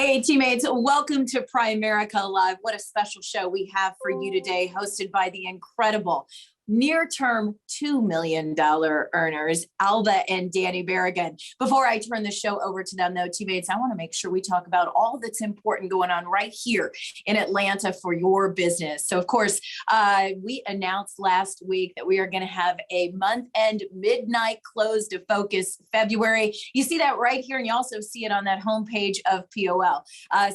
Hey, teammates, welcome to Primerica Live. What a special show we have for you today, hosted by the incredible near-term $2 million earners, Alba and Danny Barragan. Before I turn the show over to them, though, teammates, I want to make sure we talk about all that's important going on right here in Atlanta for your business. So, of course, we announced last week that we are going to have a month-end midnight close to focus February. You see that right here, and you also see it on that homepage of POL.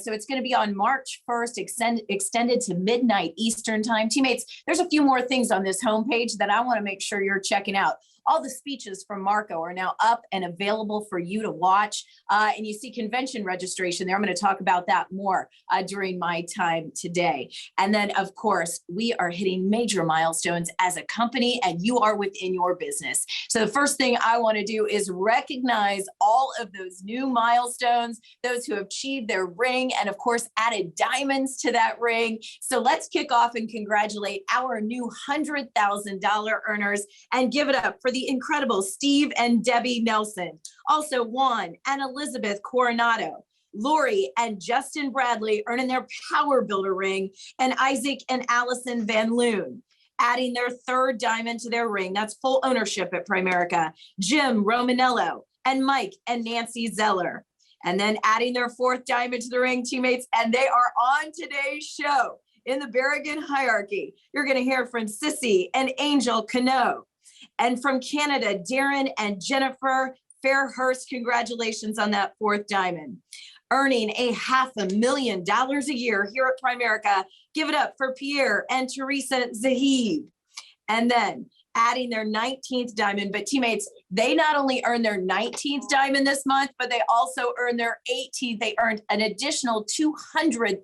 So it's going to be on March 1st, extended to midnight Eastern time. Teammates, there's a few more things on this homepage that I want to make sure you're checking out. All the speeches from Marco are now up and available for you to watch. And you see convention registration there. I'm going to talk about that more during my time today. And then, of course, we are hitting major milestones as a company, and you are within your business. So the first thing I want to do is recognize all of those new milestones, those who have achieved their ring, and of course, added diamonds to that ring. So let's kick off and congratulate our new $100,000 earners and give it up for the incredible Steve and Debbie Nelson. Also Juan and Elizabeth Coronado, Lori and Justin Bradley earning their Power Builder ring, and Isaac and Allison Van Loon adding their third diamond to their ring. That's full ownership at Primerica. Jim Romanello and Mike and Nancy Zeller. And then adding their fourth diamond to the ring, teammates, and they are on today's show. In the Barragan hierarchy, you're going to hear from Sissy and Angel Cano. And from Canada, Darren and Jennifer Fairhurst, congratulations on that fourth diamond. Earning a $500,000 a year here at Primerica, give it up for Pierre and Teresa Zahid. And then adding their 19th diamond, but teammates, they not only earned their 19th diamond this month, but they also earned their 18th. They earned an additional $200,000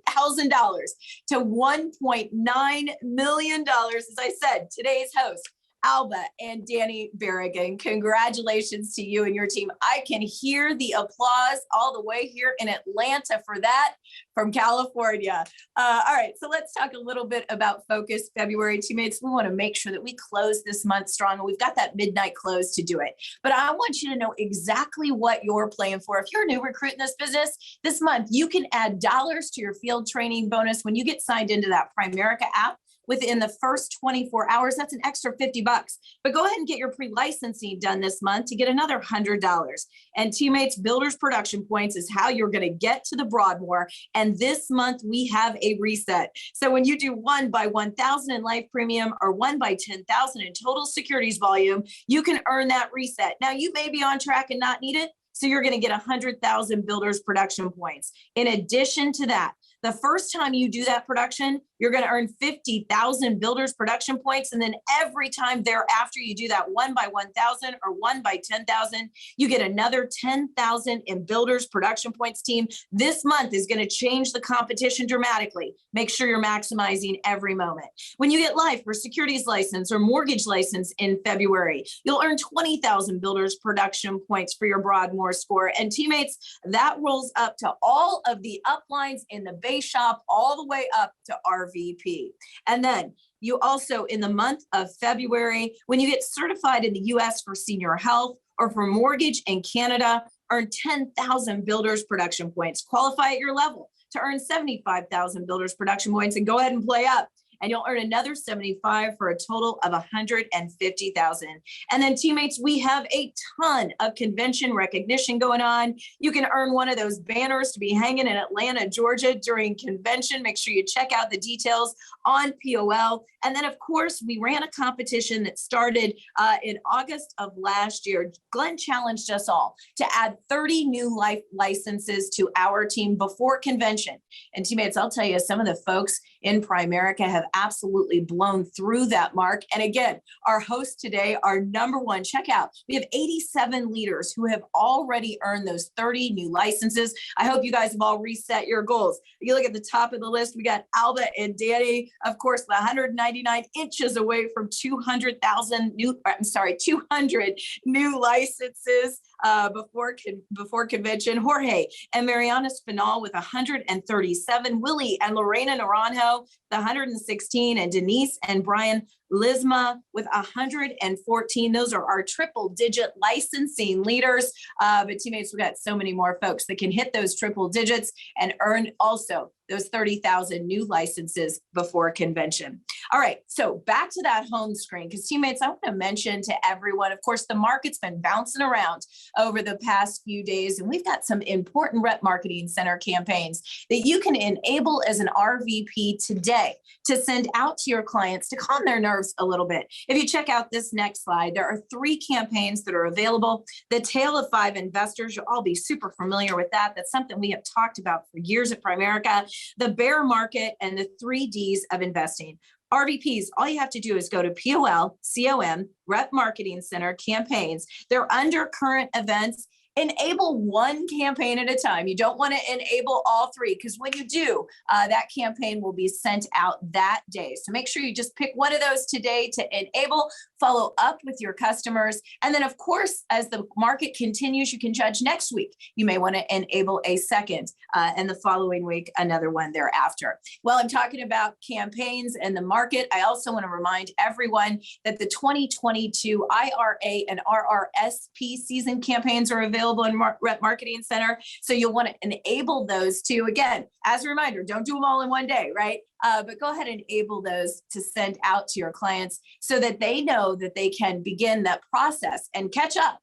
to $1.9 million. As I said, today's host, Alba and Danny Barragan, congratulations to you and your team. I can hear the applause all the way here in Atlanta for that from California. All right, so let's talk a little bit about Focus February, teammates. We want to make sure that we close this month strong, and we've got that midnight close to do it. But I want you to know exactly what you're playing for. If you're a new recruit in this business, this month you can add dollars to your field training bonus when you get signed into that Primerica app. Within the first 24 hours, that's an extra $50. But go ahead and get your pre-licensing done this month to get another $100. And teammates, Builders Production Points is how you're going to get to the Broadmoor. And this month we have a reset. So when you do 1 by 1,000 in life premium or 1 by 10,000 in total securities volume, you can earn that reset. Now you may be on track and not need it, so you're going to get 100,000 Builders Production Points. In addition to that, the first time you do that production, you're going to earn 50,000 Builders Production Points. And then every time thereafter you do that 1 by 1,000 or 1 by 10,000, you get another 10,000 in Builders Production Points. Team, this month is going to change the competition dramatically. Make sure you're maximizing every moment. When you get life or securities license or mortgage license in February, you'll earn 20,000 Builders Production Points for your Broadmoor score. And teammates, that rolls up to all of the uplines in the base shop, all the way up to RVP. And then you also, in the month of February, when you get certified in the US for senior health or for mortgage in Canada, earn 10,000 Builders Production Points. Qualify at your level to earn 75,000 Builders Production Points and go ahead and play up. And you'll earn another 75 for a total of 150,000. And then teammates, we have a ton of convention recognition going on. You can earn one of those banners to be hanging in Atlanta, Georgia during convention. Make sure you check out the details on POL. And then of course, we ran a competition that started in August of last year. Glenn challenged us all to add 30 new life licenses to our team before convention. And teammates, I'll tell you, some of the folks in Primerica have absolutely blown through that mark. And again, our host today, our number one, check out, we have 87 leaders who have already earned those 30 new licenses. I hope you guys have all reset your goals. You look at the top of the list, we got Alba and Danny, of course, 199 inches away from 200 new licenses before convention. Jorge and Mariana Spinal with 137, Willie and Lorena Naranjo, the 116, and Denise and Brian LISMA with 114. Those are our triple-digit licensing leaders. But teammates, we've got so many more folks that can hit those triple digits and earn also those 30,000 new licenses before convention. All right, so back to that home screen, because teammates, I want to mention to everyone, of course, the market's been bouncing around over the past few days, and we've got some important Rep Marketing Center campaigns that you can enable as an RVP today to send out to your clients to calm their nerves a little bit. If you check out this next slide, there are 3 campaigns that are available. The Tale of 5 Investors, you'll all be super familiar with that. That's something we have talked about for years at Primerica. The bear market and the 3 Ds of investing. RVPs, all you have to do is go to POL.com, Rep Marketing Center campaigns. They're under current events. Enable 1 campaign at a time. You don't want to enable all 3, because when you do, that campaign will be sent out that day. So make sure you just pick one of those today to enable, follow up with your customers. And then, of course, as the market continues, you can judge next week. You may want to enable a second, and the following week, another one thereafter. While I'm talking about campaigns and the market, I also want to remind everyone that the 2022 IRA and RRSP season campaigns are available in Rep Marketing Center. So you'll want to enable those too. Again, as a reminder, don't do them all in one day, right? But go ahead and enable those to send out to your clients so that they know that they can begin that process and catch up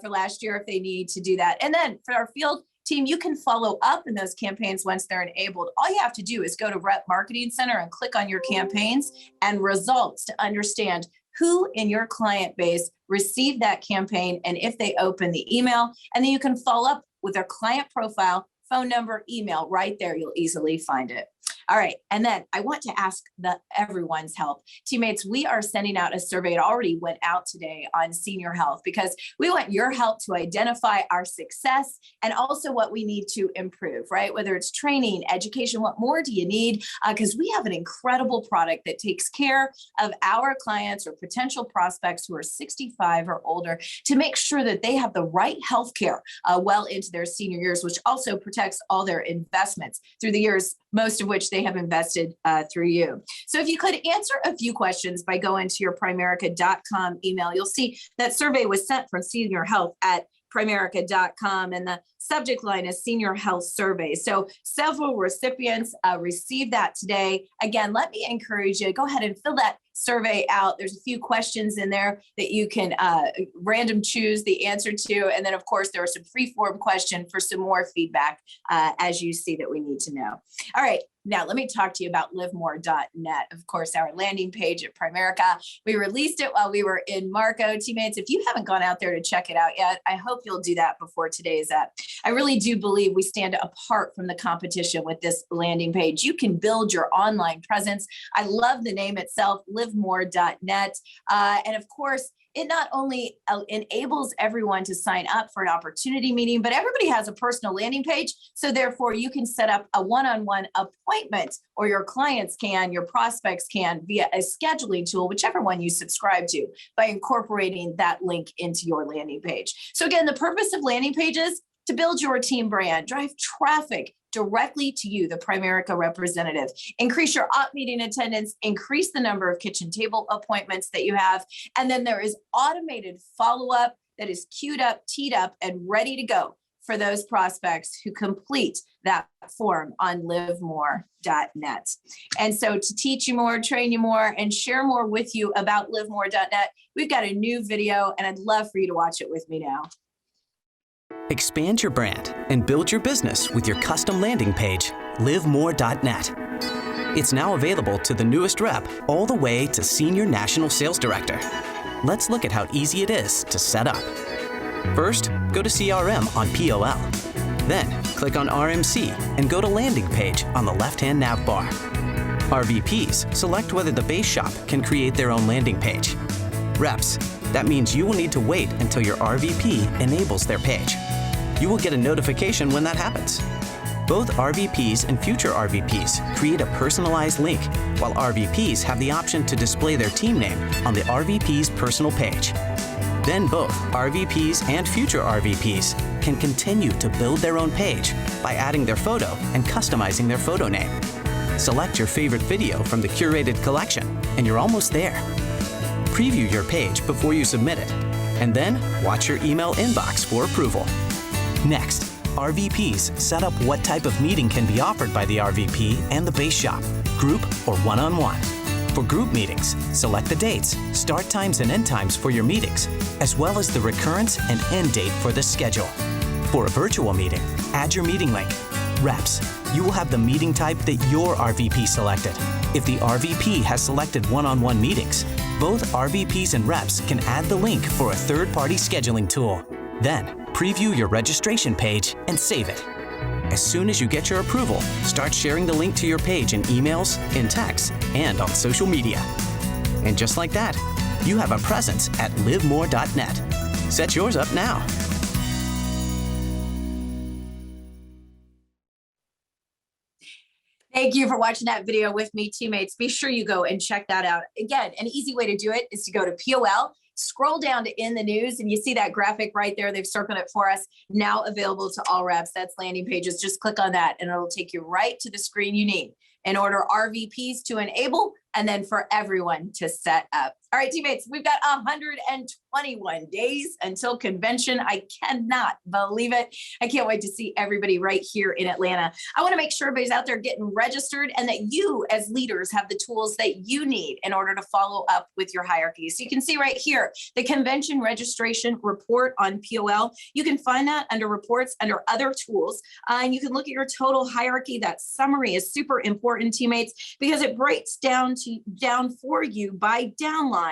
for last year if they need to do that. And then for our field team, you can follow up in those campaigns once they're enabled. All you have to do is go to Rep Marketing Center and click on your campaigns and results to understand who in your client base received that campaign and if they open the email. And then you can follow up with their client profile, phone number, email right there. You'll easily find it. All right. And then I want to ask everyone's help. Teammates, we are sending out a survey. It already went out today on senior health, because we want your help to identify our success and also what we need to improve, right? Whether it's training, education, what more do you need? Because we have an incredible product that takes care of our clients or potential prospects who are 65 or older to make sure that they have the right health care well into their senior years, which also protects all their investments through the years, most of which they have invested through you. So if you could answer a few questions by going to your Primerica.com email, you'll see that survey was sent from Senior Health at Primerica.com, and the subject line is Senior Health Survey. So several recipients received that today. Again, let me encourage you, go ahead and fill that survey out. There's a few questions in there that you can random choose the answer to. And then, of course, there are some free form questions for some more feedback as you see that we need to know. All right. Now, let me talk to you about livemore.net. Of course, our landing page at Primerica. We released it while we were in Marco. Teammates, if you haven't gone out there to check it out yet, I hope you'll do that before today's up. I really do believe we stand apart from the competition with this landing page. You can build your online presence. I love the name itself, livemore.net. And of course, it not only enables everyone to sign up for an opportunity meeting, but everybody has a personal landing page. So therefore, you can set up a one-on-one appointment, or your clients can, your prospects can, via a scheduling tool, whichever one you subscribe to, by incorporating that link into your landing page. So again, the purpose of landing pages, to build your team brand, drive traffic directly to you, the Primerica representative, increase your op meeting attendance, increase the number of kitchen table appointments that you have. And then there is automated follow-up that is queued up, teed up, and ready to go for those prospects who complete that form on livemore.net. And so to teach you more, train you more, and share more with you about livemore.net, we've got a new video, and I'd love for you to watch it with me now. Expand your brand and build your business with your custom landing page, livemore.net. It's now available to the newest rep all the way to Senior National Sales Director. Let's look at how easy it is to set up. First, go to CRM on POL. Then, click on RMC and go to Landing Page on the left-hand nav bar. RVPs select whether the base shop can create their own landing page. Reps, that means you will need to wait until your RVP enables their page. You will get a notification when that happens. Both RVPs and future RVPs create a personalized link, while RVPs have the option to display their team name on the RVP's personal page. Then both RVPs and future RVPs can continue to build their own page by adding their photo and customizing their photo name. Select your favorite video from the curated collection, and you're almost there. Preview your page before you submit it, and then watch your email inbox for approval. Next, RVPs set up what type of meeting can be offered by the RVP and the base shop, group or one-on-one. For group meetings, select the dates, start times and end times for your meetings, as well as the recurrence and end date for the schedule. For a virtual meeting, add your meeting link. Reps, you will have the meeting type that your RVP selected. If the RVP has selected one-on-one meetings, both RVPs and reps can add the link for a third-party scheduling tool. Then, preview your registration page and save it. As soon as you get your approval, start sharing the link to your page in emails, in text, and on social media. And just like that, you have a presence at livemore.net. Set yours up now. Thank you for watching that video with me, teammates. Be sure you go and check that out. Again, an easy way to do it is to go to POL, scroll down to In the News, and you see that graphic right there. They've circled it for us. Now available to all reps. That's landing pages. Just click on that, and it'll take you right to the screen you need in order RVPs to enable, and then for everyone to set up. All right, teammates, we've got 121 days until convention. I cannot believe it. I can't wait to see everybody right here in Atlanta. I want to make sure everybody's out there getting registered and that you as leaders have the tools that you need in order to follow up with your hierarchy. So you can see right here, the convention registration report on POL. You can find that under reports, under other tools, and you can look at your total hierarchy. That summary is super important, teammates, because it breaks down for you by downline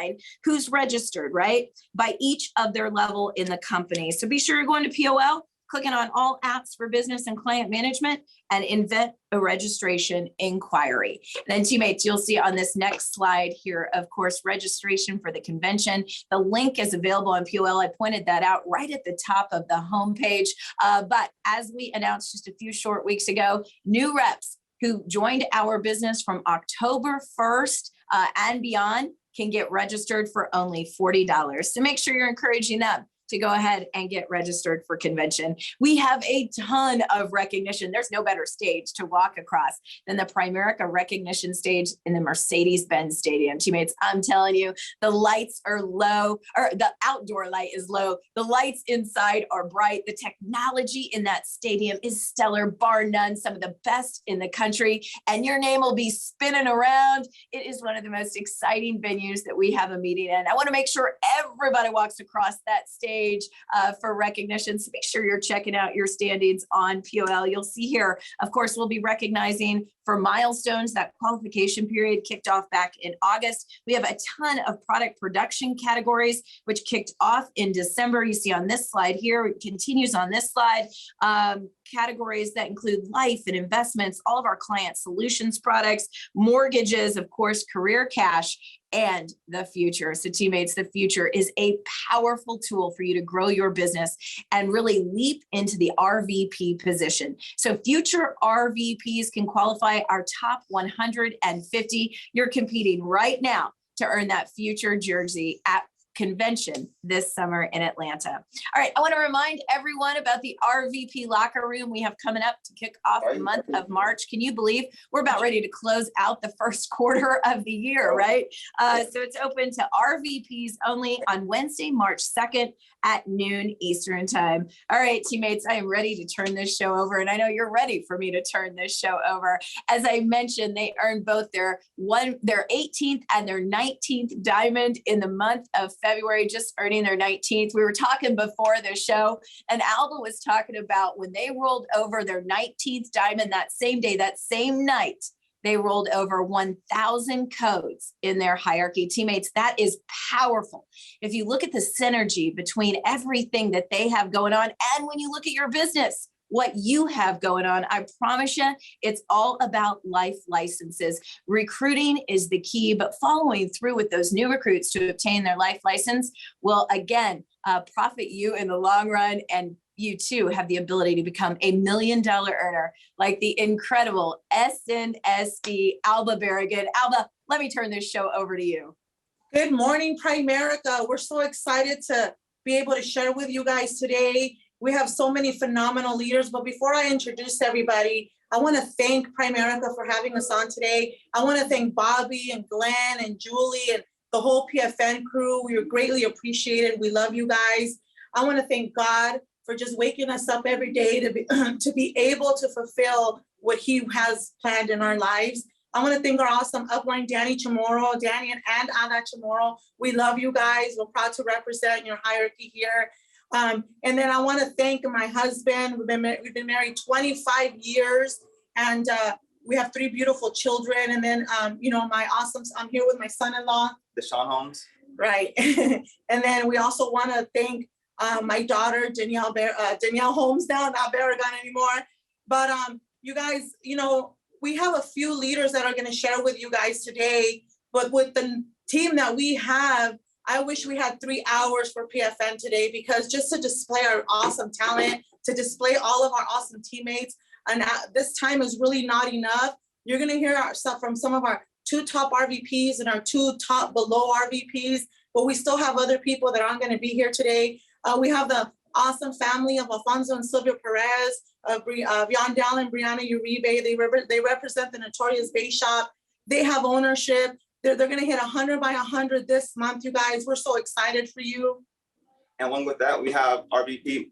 who's registered, right? By each of their level in the company. So be sure you're going to POL, clicking on all apps for business and client management, and invent a registration inquiry. And then teammates, you'll see on this next slide here, of course, registration for the convention. The link is available on POL. I pointed that out right at the top of the homepage. But as we announced just a few short weeks ago, new reps who joined our business from October 1st and beyond can get registered for only $40. So make sure you're encouraging them to go ahead and get registered for convention. We have a ton of recognition. There's no better stage to walk across than the Primerica recognition stage in the Mercedes-Benz Stadium. Teammates, I'm telling you, the lights are low, or the outdoor light is low. The lights inside are bright. The technology in that stadium is stellar, bar none, some of the best in the country, and your name will be spinning around. It is one of the most exciting venues that we have a meeting in. I want to make sure everybody walks across that stage for recognition. So make sure you're checking out your standings on POL. You'll see here, of course, we'll be recognizing for milestones. That qualification period kicked off back in August. We have a ton of product production categories, which kicked off in December. You see on this slide here, it continues on this slide. Categories that include life and investments, all of our client solutions products, mortgages, of course, career cash, and the future. So teammates, the future is a powerful tool for you to grow your business and really leap into the RVP position. So future RVPs can qualify our top 150. You're competing right now to earn that future jersey at convention this summer in Atlanta. All right, I want to remind everyone about the RVP locker room we have coming up to kick off the month of March. Can you believe we're about ready to close out the first quarter of the year, right? So it's open to RVPs only on Wednesday, March 2nd at noon Eastern time. All right, teammates, I am ready to turn this show over, and I know you're ready for me to turn this show over. As I mentioned, they earned both their 18th and their 19th diamond in the month of February, just earning their 19th. We were talking before the show, and Alba was talking about when they rolled over their 19th diamond that same day, that same night, they rolled over 1,000 codes in their hierarchy. Teammates, that is powerful. If you look at the synergy between everything that they have going on, and when you look at your business, what you have going on, I promise you, it's all about life licenses. Recruiting is the key, but following through with those new recruits to obtain their life license will, again, profit you in the long run, and you too have the ability to become a $1 million earner like the incredible SNSD Alba Barragan. Alba, let me turn this show over to you. Good morning, Primerica. We're so excited to be able to share with you guys today. We have so many phenomenal leaders, but before I introduce everybody, I want to thank Primerica for having us on today. I want to thank Bobby and Glenn and Julie and the whole PFN crew. We are greatly appreciated. We love you guys. I want to thank God for just waking us up every day to be able to fulfill what he has planned in our lives. I want to thank our awesome upline, Danny Chamorro, Danny and Anna Chamorro. We love you guys. We're proud to represent your hierarchy here. And then I want to thank my husband. We've been married 25 years, and we have 3 beautiful children. And then, I'm here with my son-in-law, Deshaun Holmes. Right. And then we also want to thank my daughter, Danielle Holmes now, not Barragan anymore. But you guys, we have a few leaders that are going to share with you guys today, but with the team that we have, I wish we had 3 hours for PFN today, because just to display our awesome talent, to display all of our awesome teammates, and this time is really not enough. You're going to hear from some of our 2 top RVPs and our 2 top below RVPs, but we still have other people that aren't going to be here today. We have the awesome family of Alfonso and Sylvia Perez, Yondell and Brianna Uribe. They represent the Notorious Bay Shop. They have ownership. They're going to hit 100 by 100 this month, you guys. We're so excited for you. And along with that, we have RVP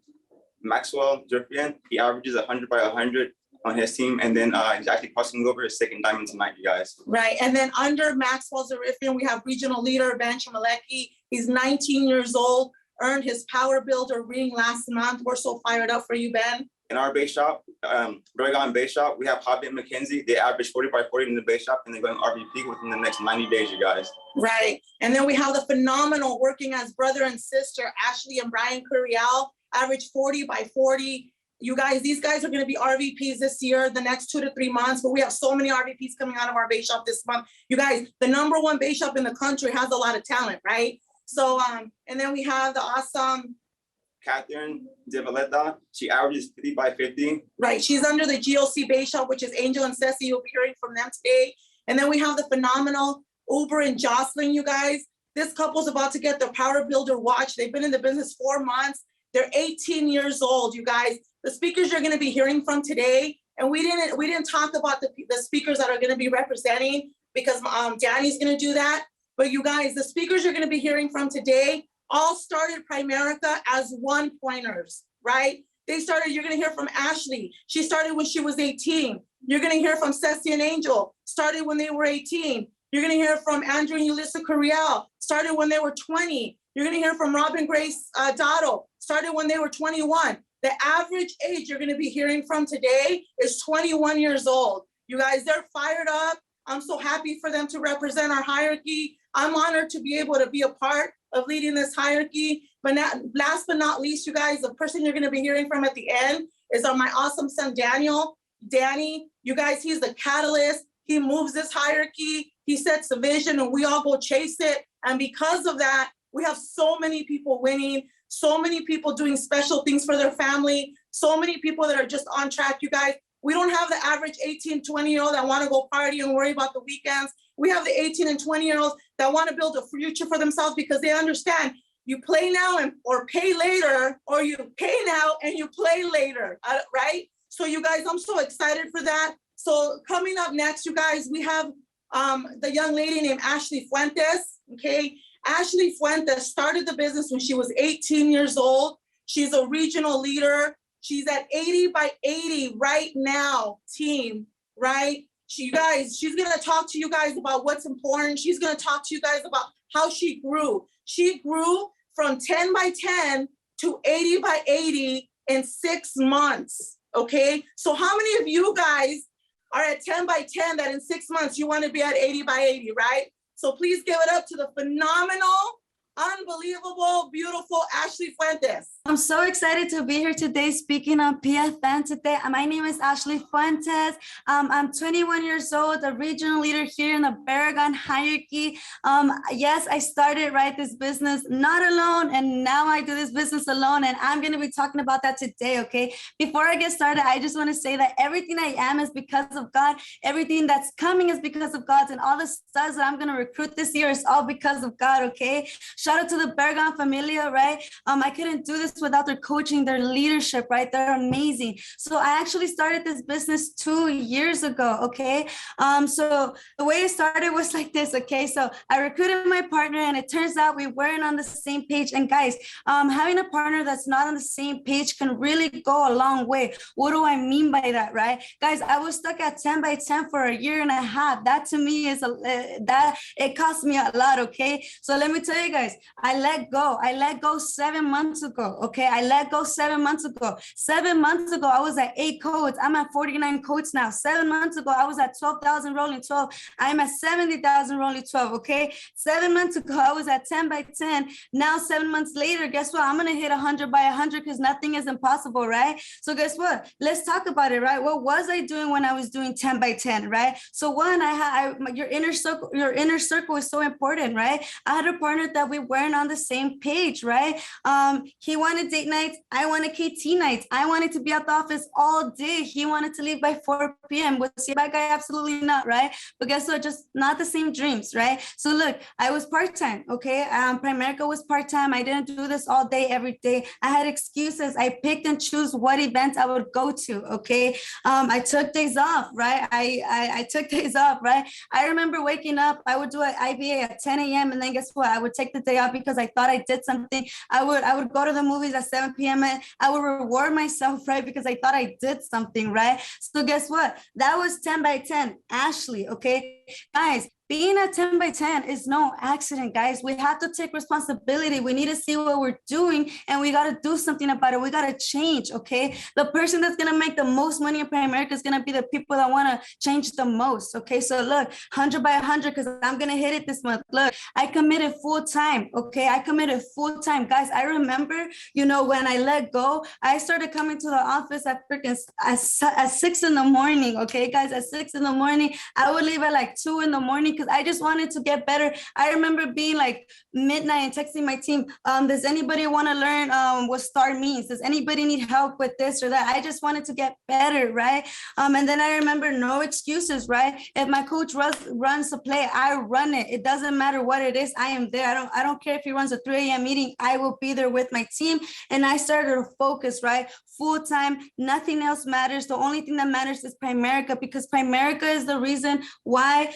Maxwell Jurfian. He averages 100 by 100 on his team. And then he's actually crossing over his 2nd diamond tonight, you guys. Right. And then under Maxwell Jurfian, we have regional leader Ben Chamalecki. He's 19 years old, earned his Power Builder ring last month. We're so fired up for you, Ben. In our base shop, Barragan Base Shop, we have Hobby and McKenzie. They average 40 by 40 in the base shop, and they're going RVP within the next 90 days, you guys. Right. And then we have the phenomenal working as brother and sister, Ashley and Brian Curiel, average 40 by 40. You guys, these guys are going to be RVPs this year, the next 2 to 3 months, but we have so many RVPs coming out of our base shop this month. You guys, the #1 base shop in the country has a lot of talent, right? So, and then we have the awesome Catherine De Valletta. She averages 50 by 50. Right. She's under the GOC base shop, which is Angel and Ceci. You'll be hearing from them today. And then we have the phenomenal Uber and Jocelyn, you guys. This couple's about to get their Power Builder watch. They've been in the business 4 months. They're 18 years old, you guys. The speakers you're going to be hearing from today, and we didn't talk about the speakers that are going to be representing, because Danny's going to do that. But you guys, the speakers you're going to be hearing from today all started Primerica as 1-pointers, right? You're going to hear from Ashley. She started when she was 18. You're going to hear from Ceci and Angel, started when they were 18. You're going to hear from Andrew and Ulissa Curiel, started when they were 20. You're going to hear from Robin Grace Dotto, started when they were 21. The average age you're going to be hearing from today is 21 years old. You guys, they're fired up. I'm so happy for them to represent our hierarchy. I'm honored to be able to be a part of leading this hierarchy. But last but not least, you guys, the person you're going to be hearing from at the end is my awesome son, Danny. You guys, he's the catalyst. He moves this hierarchy. He sets the vision, and we all go chase it. And because of that, we have so many people winning, so many people doing special things for their family, so many people that are just on track, you guys. We don't have the average 18, 20-year-old that want to go party and worry about the weekends. We have the 18 and 20-year-olds that want to build a future for themselves, because they understand you play now or pay later, or you pay now and you play later, right? So you guys, I'm so excited for that. So coming up next, you guys, we have the young lady named Ashley Fuentes, okay? Ashley Fuentes started the business when she was 18 years old. She's a regional leader. She's at 80 by 80 right now, team, right? She's going to talk to you guys about what's important. She's going to talk to you guys about how she grew. She grew from 10 by 10 to 80 by 80 in 6 months, okay? So how many of you guys are at 10 by 10 that in 6 months you want to be at 80 by 80, right? So please give it up to the phenomenal, unbelievable, beautiful Ashley Fuentes. I'm so excited to be here today speaking on PFN today. My name is Ashley Fuentes. I'm 21 years old, a regional leader here in the Barragan hierarchy. Yes, I started this business not alone, and now I do this business alone, and I'm going to be talking about that today, okay? Before I get started, I just want to say that everything I am is because of God. Everything that's coming is because of God, and all the stars that I'm going to recruit this year is all because of God, okay? Shout out to the Barragan Familia, right? I couldn't do this without their coaching, their leadership, right? They're amazing. So I actually started this business 2 years ago, okay? So the way it started was like this, okay? So I recruited my partner and it turns out we weren't on the same page. And guys, having a partner that's not on the same page can really go a long way. What do I mean by that, right? Guys, I was stuck at 10 by 10 for a year and a half. That to me is that it cost me a lot, okay? So let me tell you guys, I let go. I let go 7 months ago, okay? I let go 7 months ago. 7 months ago, I was at 8 codes. I'm at 49 codes now. 7 months ago, I was at 12,000 rolling 12. I'm at 70,000 rolling 12, okay? 7 months ago, I was at 10 by 10. Now, 7 months later, guess what? I'm going to hit 100 by 100 because nothing is impossible, right? So guess what? Let's talk about it, right? What was I doing when I was doing 10 by 10, right? So one, your inner circle is so important, right? I had a partner that we weren't on the same page, right? He wanted date nights. I wanted KT nights. I wanted to be at the office all day. He wanted to leave by 4 p.m. Was he a bad guy? Absolutely not, right? But guess what? Just not the same dreams, right? So look, I was part-time, okay? Primerica was part-time. I didn't do this all day, every day. I had excuses. I picked and choose what events I would go to, okay? I took days off, right? I took days off, right? I remember waking up, I would do an IBA at 10 a.m. and then guess what? I would take the day off because I thought I did something. I would go to the movies at 7 p.m. and I would reward myself, right? Because I thought I did something, right? So guess what? That was 10 by 10, Ashley, okay? Guys, being at 10 by 10 is no accident, guys. We have to take responsibility. We need to see what we're doing and we got to do something about it. We got to change, okay? The person that's going to make the most money in Primerica is going to be the people that want to change the most, okay? So look, 100 by 100 because I'm going to hit it this month. Look, I committed full time, okay? I committed full time. Guys, I remember, when I let go, I started coming to the office at freaking at 6 in the morning, okay, guys? At 6 in the morning, I would leave at like 2 in the morning because I just wanted to get better. I remember being like midnight and texting my team, does anybody want to learn what STAR means? Does anybody need help with this or that? I just wanted to get better, right? And then I remember no excuses, right? If my coach runs a play, I run it. It doesn't matter what it is. I am there. I don't care if he runs a 3 a.m. meeting. I will be there with my team. And I started to focus, right? Full time, nothing else matters. The only thing that matters is Primerica because Primerica is the reason why,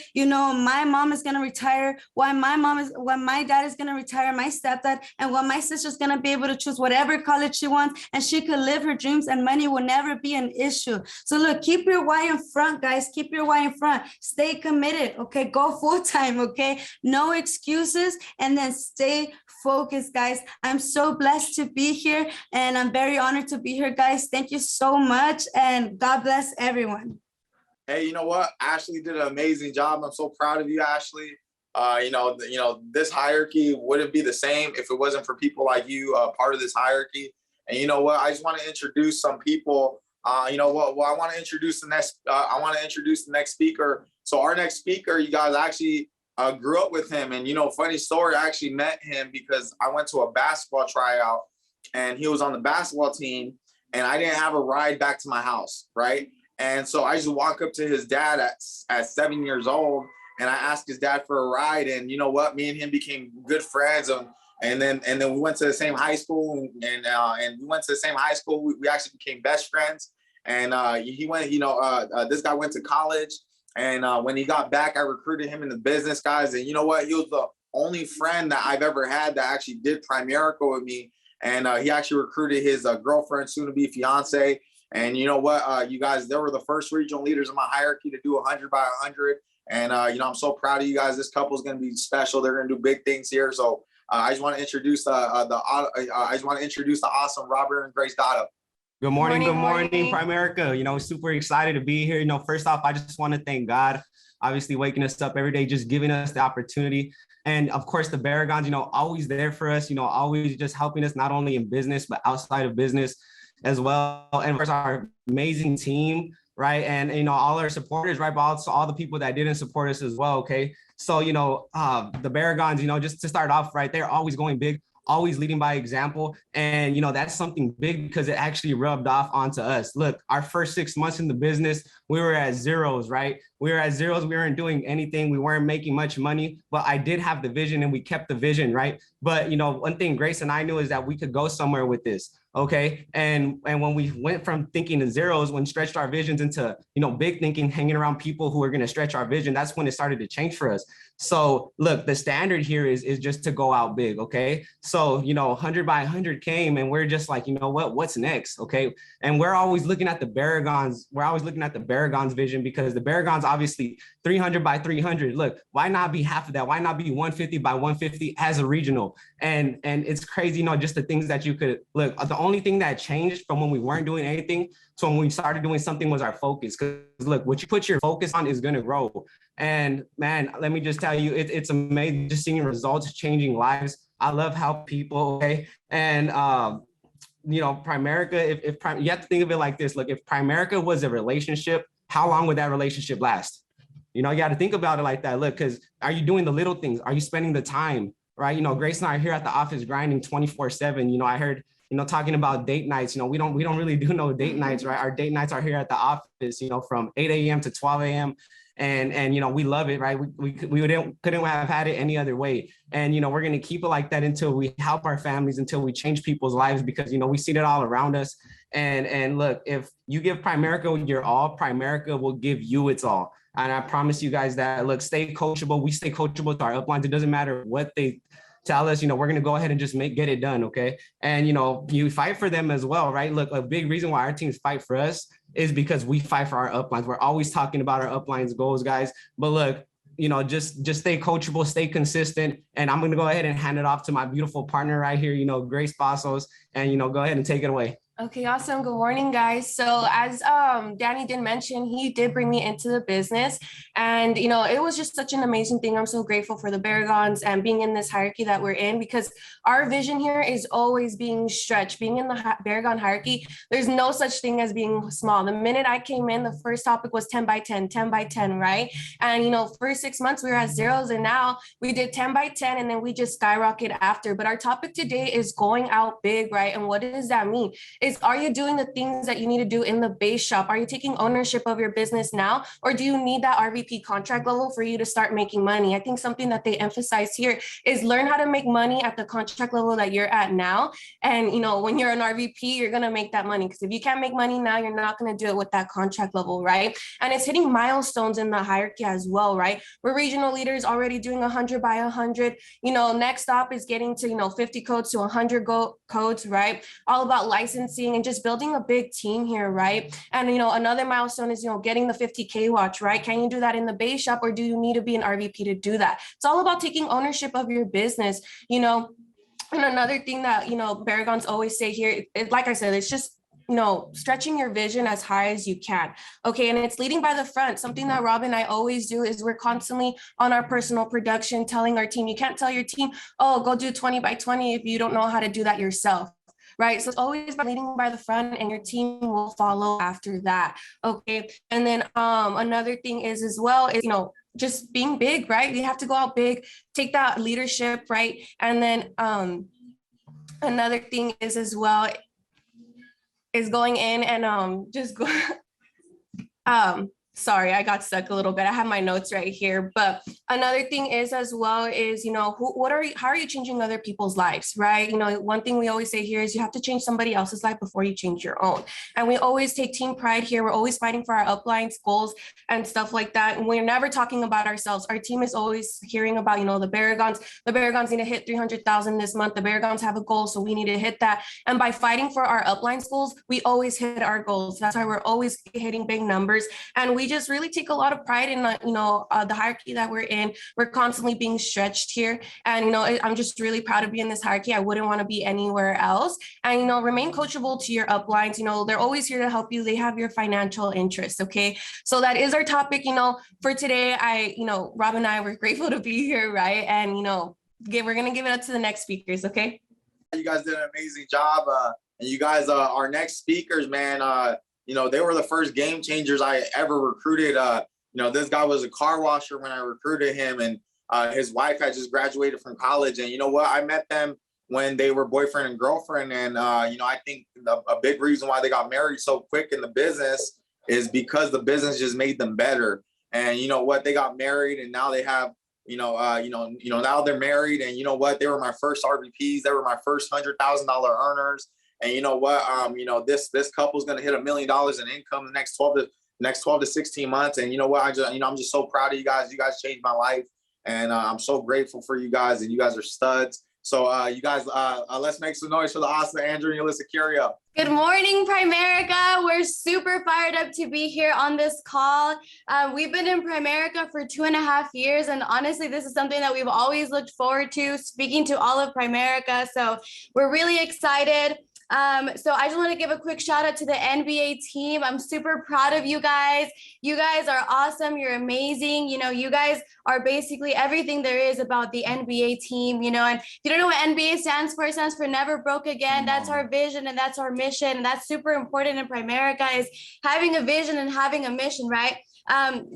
my mom is going to retire, why my dad is going to retire, my stepdad, and why my sister's going to be able to choose whatever college she wants and she could live her dreams and money will never be an issue. So look, keep your why in front, guys. Keep your why in front. Stay committed, okay? Go full time, okay? No excuses and then stay focused, guys. I'm so blessed to be here and I'm very honored to be here, guys. Thank you so much and God bless everyone. Hey, you know what? Ashley did an amazing job. I'm so proud of you, Ashley. This hierarchy wouldn't be the same if it wasn't for people like you, part of this hierarchy. And you know what? I just want to introduce some people. I want to introduce the next speaker. So our next speaker, you guys actually grew up with him, and funny story. I actually met him because I went to a basketball tryout, and he was on the basketball team, and I didn't have a ride back to my house, right? And so I just walk up to his dad at 7 years old, and I asked his dad for a ride. And you know what? Me and him became good friends. And then we went to the same high school, and we went to the same high school. We actually became best friends. And he went. This guy went to college, and when he got back, I recruited him in the business, guys. And you know what? He was the only friend that I've ever had that actually did Primerica with me. And he actually recruited his girlfriend, soon-to-be fiance. And you know what, you guys, they were the first regional leaders in my hierarchy to do 100 by 100. And, I'm so proud of you guys. This couple is going to be special. They're going to do big things here. So I just want to introduce the awesome Robert and Grace Dotto. Good morning. Good morning, Primerica. Super excited to be here. First off, I just want to thank God, obviously waking us up every day, just giving us the opportunity. And of course, the Barragans, always there for us, always just helping us not only in business, but outside of business as well. And of course, our amazing team, right? And, all our supporters, right? But also all the people that didn't support us as well, okay? So, the Barragans, just to start off, right, they're always going big, always leading by example. And, that's something big because it actually rubbed off onto us. Look, our first 6 months in the business, we were at zeros, right? we were at zeros. We weren't doing anything. We weren't making much money, but I did have the vision and we kept the vision, right? But, you know, one thing Grace and I knew is that we could go somewhere with this. Okay. And when we went from thinking to zeros, when stretched our visions into, you know, big thinking, hanging around people who are going to stretch our vision, that's when it started to change for us. So look, the standard here is just to go out big. Okay. So, you know, 100 by 100 came and we're just like, you know what, what's next? Okay. And we're always looking at the Barragans. We're always looking at the Barragans vision because the Barragans obviously 300 by 300. Look, why not be half of that? Why not be 150 by 150 as a regional? And it's crazy, you know, just the things that you could look. The only thing that changed from when we weren't doing anything to when we started doing something was our focus. Because look, what you put your focus on is going to grow. And man, let me just tell you, it's amazing just seeing results, changing lives. I love how people, okay, and you know, Primerica. If you have to think of it like this, look, if Primerica was a relationship, how long would that relationship last? You know, you got to think about it like that. Look, because are you doing the little things? Are you spending the time? Right? You know, Grace and I are here at the office grinding 24/7. You know, I heard, you know, talking about date nights. You know, we don't really do no date nights, right? Our date nights are here at the office, you know, from 8 a.m. to 12 a.m. And you know, we love it, right? We couldn't have had it any other way. And, you know, we're going to keep it like that until we help our families, until we change people's lives, because, you know, we see it all around us. And look, if you give Primerica your all, Primerica will give you its all. And I promise you guys that, look, stay coachable. We stay coachable to our uplines. It doesn't matter what they tell us, you know, we're going to go ahead and just get it done. Okay. And, you know, you fight for them as well, right? Look, a big reason why our teams fight for us is because we fight for our uplines. We're always talking about our uplines goals, guys. But look, you know, just stay coachable, stay consistent. And I'm going to go ahead and hand it off to my beautiful partner right here, you know, Grace Pasos, and, you know, go ahead and take it away. Okay, awesome. Good morning, guys. So as Danny did mention, he did bring me into the business, and you know, it was just such an amazing thing. I'm so grateful for the Barragans and being in this hierarchy that we're in, because our vision here is always being stretched. Being in the Barragan hierarchy, there's no such thing as being small. The minute I came in, the first topic was 10 by 10, 10 by 10, right? And you know, for 6 months we were at zeros, and now we did 10 by 10, and then we just skyrocket after. But our topic today is going out big, right? And what does that mean? Are you doing the things that you need to do in the base shop? Are you taking ownership of your business now? Or do you need that RVP contract level for you to start making money? I think something that they emphasize here is learn how to make money at the contract level that you're at now. And, you know, when you're an RVP, you're going to make that money, because if you can't make money now, you're not going to do it with that contract level, right? And it's hitting milestones in the hierarchy as well, right? We're regional leaders already doing 100 by 100. You know, next stop is getting to, you know, 50 codes to 100 codes, right? All about licensing and just building a big team here, right? And, you know, another milestone is, you know, getting the 50K watch, right? Can you do that in the base shop, or do you need to be an RVP to do that? It's all about taking ownership of your business, you know. And another thing that, you know, Barragans always say here, like I said, it's just, you know, stretching your vision as high as you can. Okay. And it's leading by the front. Something that Rob and I always do is we're constantly on our personal production, telling our team, you can't tell your team, oh, go do 20 by 20 if you don't know how to do that yourself. Right. So it's always by leading by the front, and your team will follow after that. Okay. And then another thing is as well is, you know, just being big, right? You have to go out big, take that leadership, right? And then another thing is as well is going in and just go sorry, I got stuck a little bit. I have my notes right here. But another thing is as well is, you know, how are you changing other people's lives, right? You know, one thing we always say here is you have to change somebody else's life before you change your own. And we always take team pride here. We're always fighting for our uplines, goals, and stuff like that. And we're never talking about ourselves. Our team is always hearing about, you know, the Barragans need to hit 300,000 this month. The Barragans have a goal, so we need to hit that. And by fighting for our uplines goals, we always hit our goals. That's why we're always hitting big numbers. And we just really take a lot of pride in, you know, the hierarchy that we're in. We're constantly being stretched here. And, you know, I'm just really proud to be in this hierarchy. I wouldn't want to be anywhere else. And, you know, remain coachable to your uplines. You know, they're always here to help you. They have your financial interests. Okay. So that is our topic, you know, for today. Rob and I were grateful to be here. Right. And, you know, we're going to give it up to the next speakers. Okay. You guys did an amazing job. And you guys, our next speakers, man, you know, they were the first game changers I ever recruited. You know, this guy was a car washer when I recruited him, and his wife had just graduated from college. And you know what? I met them when they were boyfriend and girlfriend. And, you know, I think a big reason why they got married so quick in the business is because the business just made them better. And you know what? They got married, and now they have, now they're married, and you know what? They were my first RVPs. They were my first $100,000 earners. And you know what? This couple's gonna hit $1 million in income the next 12 to 16 months. And you know what? I'm just so proud of you guys. You guys changed my life, and I'm so grateful for you guys. And you guys are studs. So you guys, let's make some noise for the awesome Andrew and Yulissa Curio. Good morning, Primerica. We're super fired up to be here on this call. We've been in Primerica for 2.5 years, and honestly, this is something that we've always looked forward to, speaking to all of Primerica. So we're really excited. So I just want to give a quick shout out to the NBA team. I'm super proud of you guys. You guys are awesome. You're amazing. You know, you guys are basically everything there is about the NBA team, and if you don't know what NBA stands for, it stands for Never Broke Again. That's our vision and that's our mission. And that's super important in Primerica, is having a vision and having a mission, right?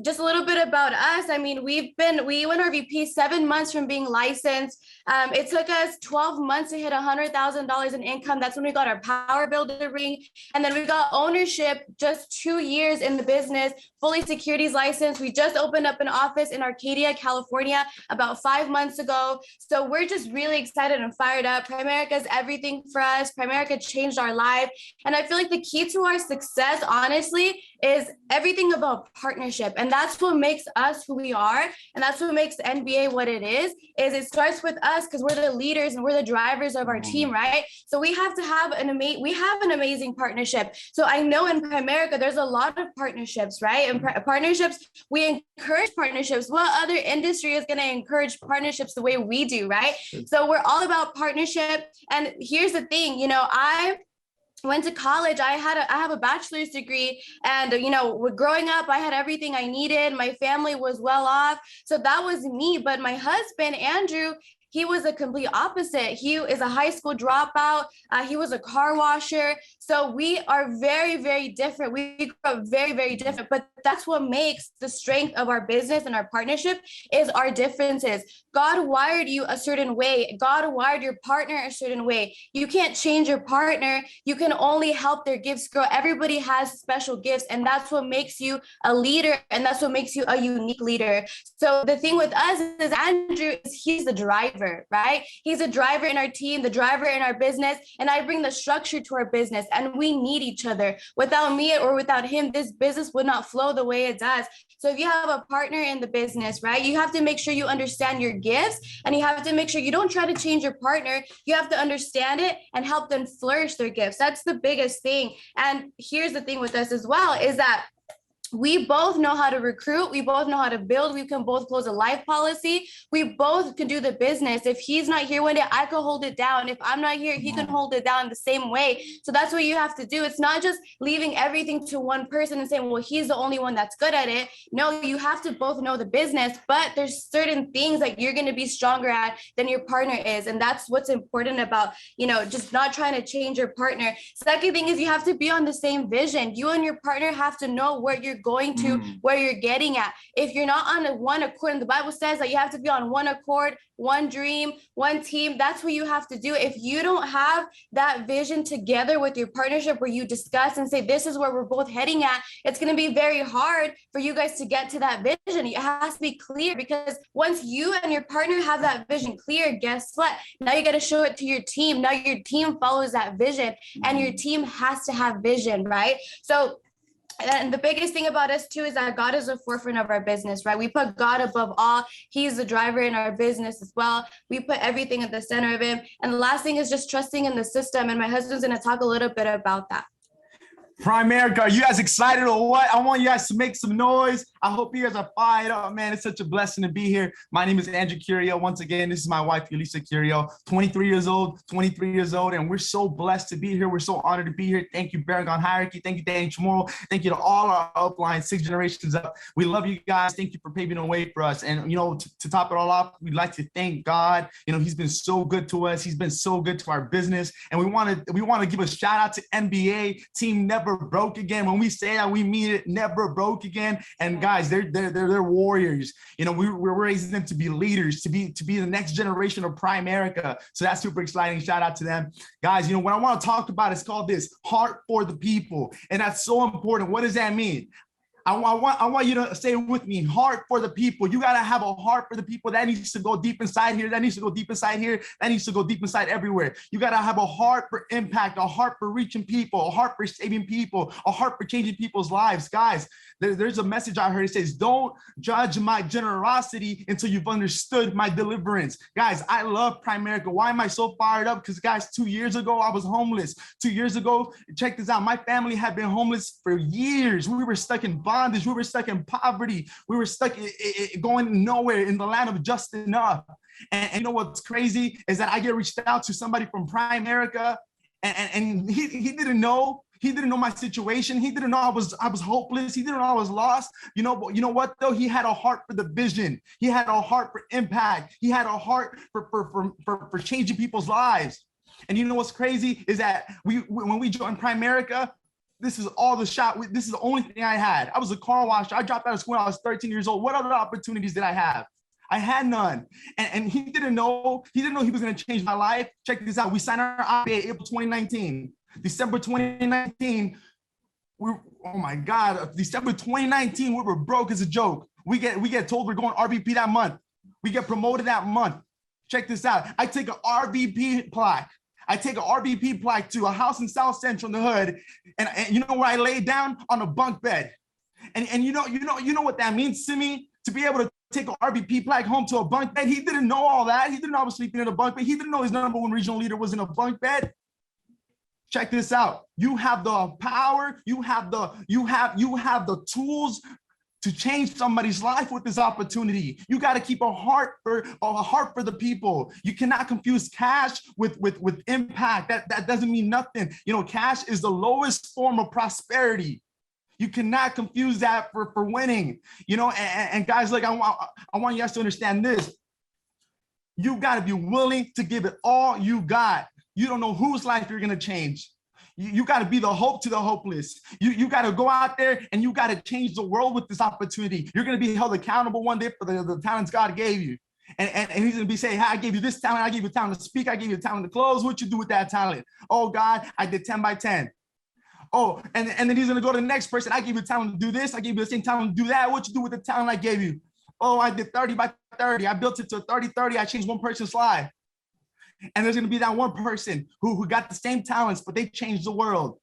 Just a little bit about us. I mean, we went RVP 7 months from being licensed. It took us 12 months to hit $100,000 in income. That's when we got our power builder ring. And then we got ownership just 2 years in the business, fully securities license. We just opened up an office in Arcadia, California about 5 months ago. So we're just really excited and fired up. Primerica is everything for us. Primerica changed our life. And I feel like the key to our success, honestly, is everything about partnership. And that's what makes us who we are. And that's what makes the NBA what it is it starts with us, because we're the leaders and we're the drivers of our team, right? So we have to have an amazing partnership. So I know in Primerica, there's a lot of partnerships, right? And partnerships, we encourage partnerships. What other industry is going to encourage partnerships the way we do, right? So we're all about partnership. And here's the thing, I went to college. I have a bachelor's degree, and growing up, I had everything I needed. My family was well off, so that was me. But my husband, Andrew, he was a complete opposite. He is a high school dropout. He was a car washer. So we are very, very different. We grew up very, very different, but that's what makes the strength of our business and our partnership is our differences. God wired you a certain way. God wired your partner a certain way. You can't change your partner. You can only help their gifts grow. Everybody has special gifts, and that's what makes you a leader, and that's what makes you a unique leader. So the thing with us is Andrew he's the driver, right? He's a driver in our team, the driver in our business, and I bring the structure to our business, and we need each other. Without me or without him, this business would not flow the way it does. So if you have a partner in the business, right, you have to make sure you understand your gifts, and you have to make sure you don't try to change your partner. You have to understand it and help them flourish their gifts. That's the biggest thing. And here's the thing with us as well, is that we both know how to recruit. We both know how to build. We can both close a life policy. We both can do the business. If he's not here one day, I could hold it down. If I'm not here, he can hold it down the same way. So that's what you have to do. It's not just leaving everything to one person and saying, well, he's the only one that's good at it. No, you have to both know the business, but there's certain things that you're going to be stronger at than your partner is. And that's what's important about, just not trying to change your partner. Second thing is you have to be on the same vision. You and your partner have to know where you're going to, where you're getting at. If you're not on one accord, and the Bible says that you have to be on one accord, one dream, one team, that's what you have to do. If you don't have that vision together with your partnership where you discuss and say, this is where we're both heading at, it's going to be very hard for you guys to get to that vision. It has to be clear, because once you and your partner have that vision clear, guess what? Now you got to show it to your team. Now your team follows that vision, and your team has to have vision, right? So and the biggest thing about us too is that God is the forefront of our business, right? We put God above all. He's the driver in our business as well. We put everything at the center of him. And the last thing is just trusting in the system. And my husband's going to talk a little bit about that. Primerica, are you guys excited or what? I want you guys to make some noise. I hope you guys are fired up, man. It's such a blessing to be here. My name is Andrew Curio. Once again, this is my wife, Yulissa Curio, 23 years old, and we're so blessed to be here. We're so honored to be here. Thank you, Barragan Hierarchy. Thank you, Danny Chamorro. Thank you to all our upline, 6 generations up. We love you guys. Thank you for paving the way for us. And, to top it all off, we'd like to thank God. He's been so good to us. He's been so good to our business. And we want to give a shout out to NBA team Never Broke Again. When we say that, we mean it. Never broke again. And guys, they're warriors. We're raising them to be leaders, to be the next generation of Primerica. So that's super exciting. Shout out to them, guys. What I want to talk about is called this heart for the people, and that's so important. What does that mean? I want you to say it with me. Heart for the people. You got to have a heart for the people. That needs to go deep inside here. That needs to go deep inside here. That needs to go deep inside everywhere. You got to have a heart for impact, a heart for reaching people, a heart for saving people, a heart for changing people's lives. Guys, there's a message I heard. It says, don't judge my generosity until you've understood my deliverance. Guys, I love Primerica. Why am I so fired up? Because guys, 2 years ago, I was homeless. 2 years ago, check this out. My family had been homeless for years. We were stuck in bondage. We were stuck in poverty. We were stuck going nowhere in the land of just enough. And you know what's crazy is that I get reached out to somebody from Primerica, and he didn't know. He didn't know my situation. He didn't know I was hopeless. He didn't know I was lost. You know what though? He had a heart for the vision. He had a heart for impact. He had a heart for changing people's lives. And you know what's crazy is that when we joined Primerica, this is all the shot. This is the only thing I had. I was a car washer. I dropped out of school when I was 13 years old. What other opportunities did I have? I had none. And he didn't know he was going to change my life. Check this out. We signed our IPA April 2019. December 2019, December 2019, we were broke as a joke. We get told we're going RVP that month. We get promoted that month. Check this out. I take an RVP plaque. To a house in South Central in the hood, and you know where I laid down? On a bunk bed. And you know what that means to me? To be able to take an RVP plaque home to a bunk bed. He didn't know all that. He didn't know I was sleeping in a bunk bed. He didn't know his number one regional leader was in a bunk bed. Check this out. You have the power. You have the tools to change somebody's life with this opportunity. You got to keep a heart for the people. You cannot confuse cash with impact. That doesn't mean nothing. You know, cash is the lowest form of prosperity. You cannot confuse that for winning. You know, and guys, like I want you guys to understand this. You got to be willing to give it all you got. You don't know whose life you're going to change. You got to be the hope to the hopeless. You got to go out there and you got to change the world with this opportunity. You're going to be held accountable one day for the talents God gave you. And he's going to be saying, hey, I gave you this talent. I gave you talent to speak. I gave you talent to close. What you do with that talent? Oh, God, I did 10 by 10. Oh, and then he's going to go to the next person. I gave you talent to do this. I gave you the same talent to do that. What you do with the talent I gave you? Oh, I did 30 by 30. I built it to 30-30. I changed one person's life. And there's going to be that one person who got the same talents, but they changed the world.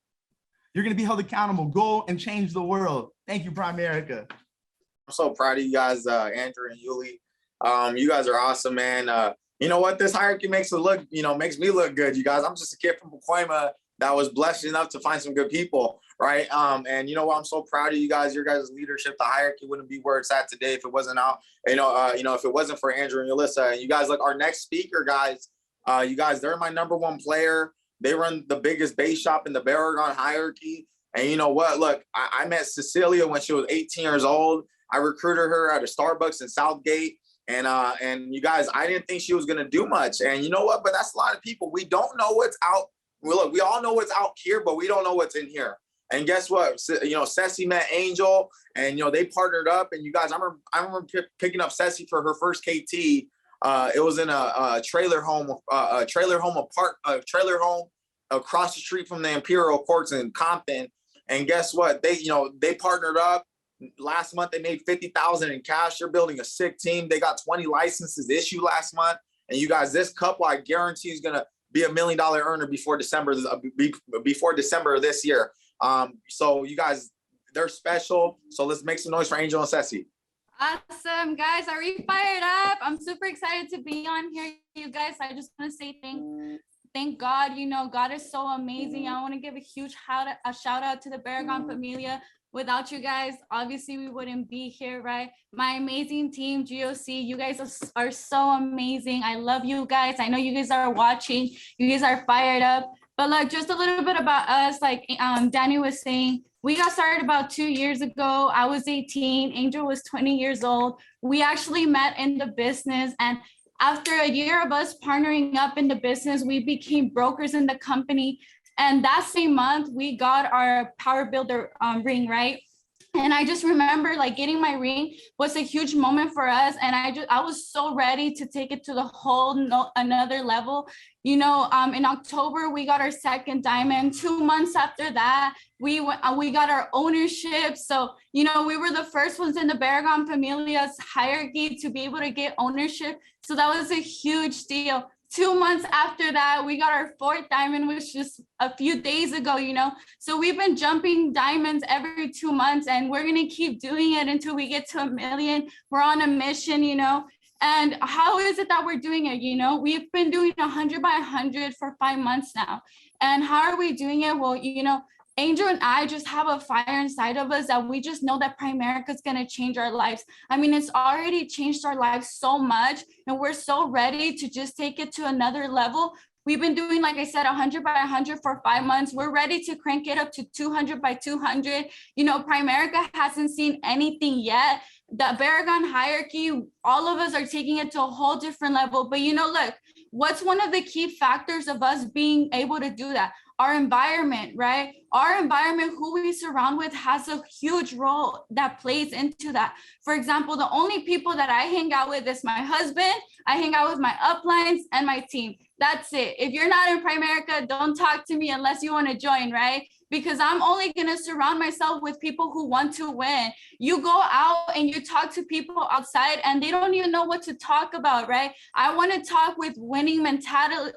You're going to be held accountable. Go and change the world. Thank you, Primerica. I'm so proud of you guys, Andrew and Julie. You guys are awesome, man. You know what? This hierarchy makes me look good, you guys. I'm just a kid from Pacoima that was blessed enough to find some good people, right? And you know what? I'm so proud of you guys. Your guys' leadership. The hierarchy wouldn't be where it's at today if it wasn't out. If it wasn't for Andrew and Yulissa. And you guys, like our next speaker, guys. You guys, they're my number one player. They run the biggest base shop in the Barragan hierarchy. And you know what? Look, I met Cecilia when she was 18 years old. I recruited her at a Starbucks in Southgate. And you guys, I didn't think she was going to do much. And you know what? But that's a lot of people. We don't know what's out. Look, we all know what's out here, but we don't know what's in here. And guess what? You know, Ceci met Angel, and you know they partnered up. And you guys, I remember picking up Ceci for her first KT. It was in a trailer home across the street from the Imperial Courts in Compton. And guess what? They partnered up. Last month they made $50,000 in cash. They're building a sick team. They got 20 licenses issued last month. And you guys, this couple I guarantee is gonna be $1 million earner before December of this year. So you guys, they're special. So let's make some noise for Angel and Ceci. Awesome, guys. Are we fired up? I'm super excited to be on here, you guys. I just want to say thank God. You know, God is so amazing. I want to give a huge shout out to the Barragan Familia. Without you guys, obviously we wouldn't be here, right? My amazing team, GOC, you guys are so amazing. I love you guys. I know you guys are watching. You guys are fired up. But like, just a little bit about us, like Danny was saying, we got started about 2 years ago. I was 18, Angel was 20 years old. We actually met in the business, and after a year of us partnering up in the business, we became brokers in the company. And that same month, we got our Power Builder ring, right? And I just remember like getting my ring was a huge moment for us. And I was so ready to take it to the another level. You know, in October, we got our second diamond. 2 months after that, we got our ownership. So, you know, we were the first ones in the Barragan Familia's hierarchy to be able to get ownership. So that was a huge deal. 2 months after that, we got our fourth diamond, which just a few days ago, you know. So we've been jumping diamonds every 2 months, and we're going to keep doing it until we get to 1 million. We're on a mission, you know. And how is it that we're doing it? You know, we've been doing 100 by 100 for 5 months now. And how are we doing it? Well, you know, Angel and I just have a fire inside of us that we just know that Primerica is going to change our lives. I mean, it's already changed our lives so much, and we're so ready to just take it to another level. We've been doing, like I said, 100 by 100 for 5 months. We're ready to crank it up to 200 by 200. You know, Primerica hasn't seen anything yet. The Barragan hierarchy, all of us are taking it to a whole different level. But, you know, look, what's one of the key factors of us being able to do that? Our environment, right? Our environment, who we surround with, has a huge role that plays into that. For example, the only people that I hang out with is my husband. I hang out with my uplines and my team. That's it. If you're not in Primerica, don't talk to me unless you want to join, right? Because I'm only going to surround myself with people who want to win. You go out and you talk to people outside and they don't even know what to talk about, right? I want to talk with winning mentality.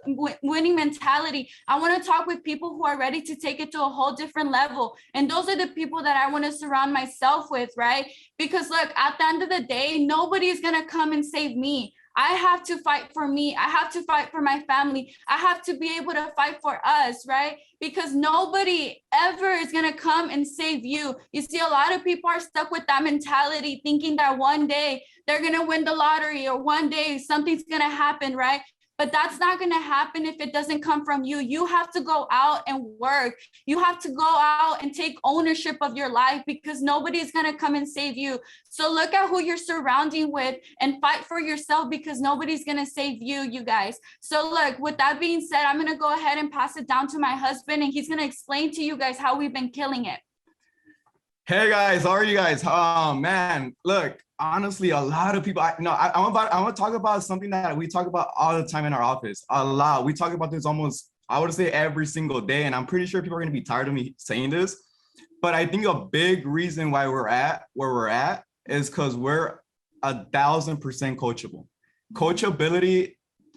I want to talk with people who are ready to take it to a whole different level. And those are the people that I want to surround myself with, right? Because look, at the end of the day, nobody's going to come and save me. I have to fight for me. I have to fight for my family. I have to be able to fight for us, right? Because nobody ever is going to come and save you. You see, a lot of people are stuck with that mentality, thinking that one day they're going to win the lottery or one day something's going to happen, right? But that's not going to happen if it doesn't come from you. You have to go out and work. You have to go out and take ownership of your life, because nobody's going to come and save you. So look at who you're surrounding with and fight for yourself, because nobody's going to save you, you guys. So look, with that being said, I'm going to go ahead and pass it down to my husband, and he's going to explain to you guys how we've been killing it. Hey guys, how are you guys? Oh man, look, honestly, a lot of people, I want to talk about something that we talk about all the time in our office. A lot. We talk about this almost, I would say, every single day. And I'm pretty sure people are going to be tired of me saying this. But I think a big reason why we're at where we're at is because we're 1,000% coachable. Coachability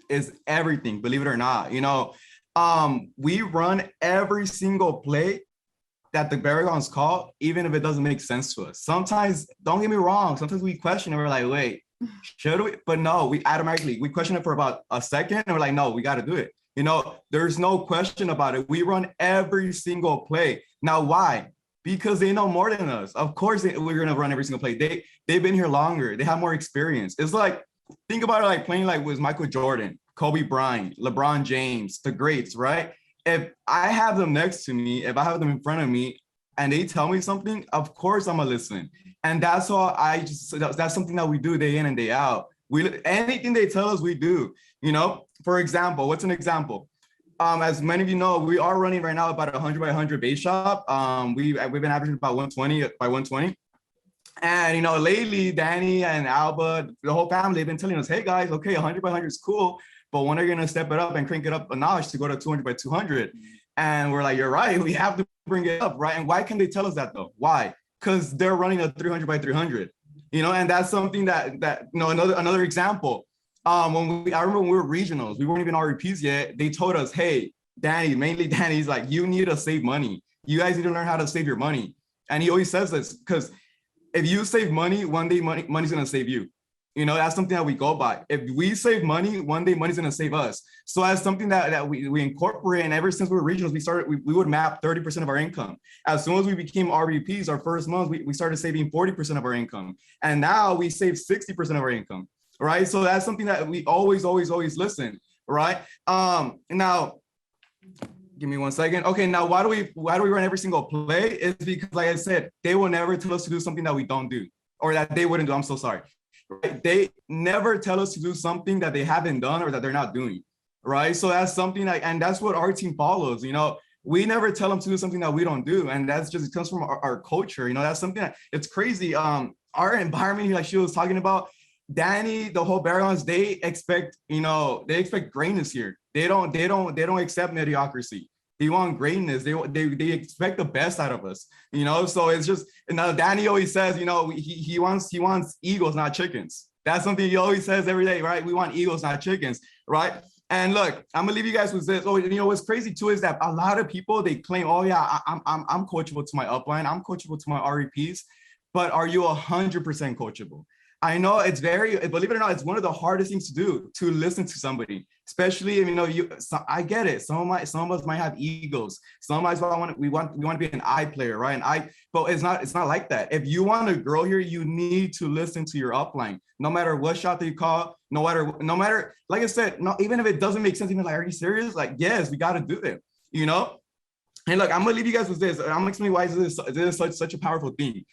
is everything, believe it or not. You know, we run every single play that the Barragans call, even if it doesn't make sense to us. Sometimes, don't get me wrong, sometimes we question and we're like, wait, should we? But no, we question it for about a second and we're like, no, we got to do it. You know, there's no question about it. We run every single play. Now, why? Because they know more than us. Of course, we're going to run every single play. They've been here longer. They have more experience. It's like, think about it like playing like with Michael Jordan, Kobe Bryant, LeBron James, the greats, right? If I have them next to me, if I have them in front of me and they tell me something, of course I'm gonna listen. And that's all that's something that we do day in and day out. Anything they tell us, we do. You know, for example, what's an example? As many of you know, we are running right now about 100 by 100 base shop. We've been averaging about 120 by 120. And, you know, lately, Danny and Alba, the whole family, they've been telling us, hey guys, okay, 100 by 100 is cool, but when are you going to step it up and crank it up a notch to go to 200 by 200? And we're like, you're right, we have to bring it up, right? And why can they tell us that though? Why? Because they're running a 300 by 300, you know, and that's something that you know, another example. I remember when we were regionals, we weren't even REPs yet. They told us, hey, mainly Danny's like, you need to save money. You guys need to learn how to save your money. And he always says this, because if you save money, one day money's going to save you. You know, that's something that we go by. If we save money, one day money's going to save us. So that's something that we incorporate. And ever since we were regionals, we would map 30% of our income. As soon as we became RVPs, our first month, we started saving 40% of our income. And now we save 60% of our income, right? So that's something that we always listen, right? Now, give me 1 second. Okay, now why do we run every single play? It's because, like I said, they will never tell us to do something that we don't do, or that they wouldn't do. I'm so sorry. Right? They never tell us to do something that they haven't done or that they're not doing, right? So that's something and that's what our team follows. You know, we never tell them to do something that we don't do. And that's just, it comes from our culture. You know, that's something that it's crazy. Our environment, like she was talking about, Danny, the whole Barragans, they expect greatness here. They don't accept mediocrity. They want greatness. They expect the best out of us, you know? So it's just, you know, Danny always says, you know, he wants eagles, not chickens. That's something he always says every day, right? We want eagles, not chickens, right? And look, I'm gonna leave you guys with this. Oh, you know, what's crazy too is that a lot of people, they claim, oh yeah, I'm coachable to my upline, I'm coachable to my REPs, but are you 100% coachable? I know it's very, believe it or not, it's one of the hardest things to do, to listen to somebody, especially, you know, I get it. Some of us might have egos. Some of us we want to be an I player, right? But it's not like that. If you want to grow here, you need to listen to your upline, no matter what shot that you call, no matter, like I said, even if it doesn't make sense, even like, are you serious? Like, yes, we got to do it, you know? And look, I'm gonna leave you guys with this. I'm gonna explain why this is such a powerful thing.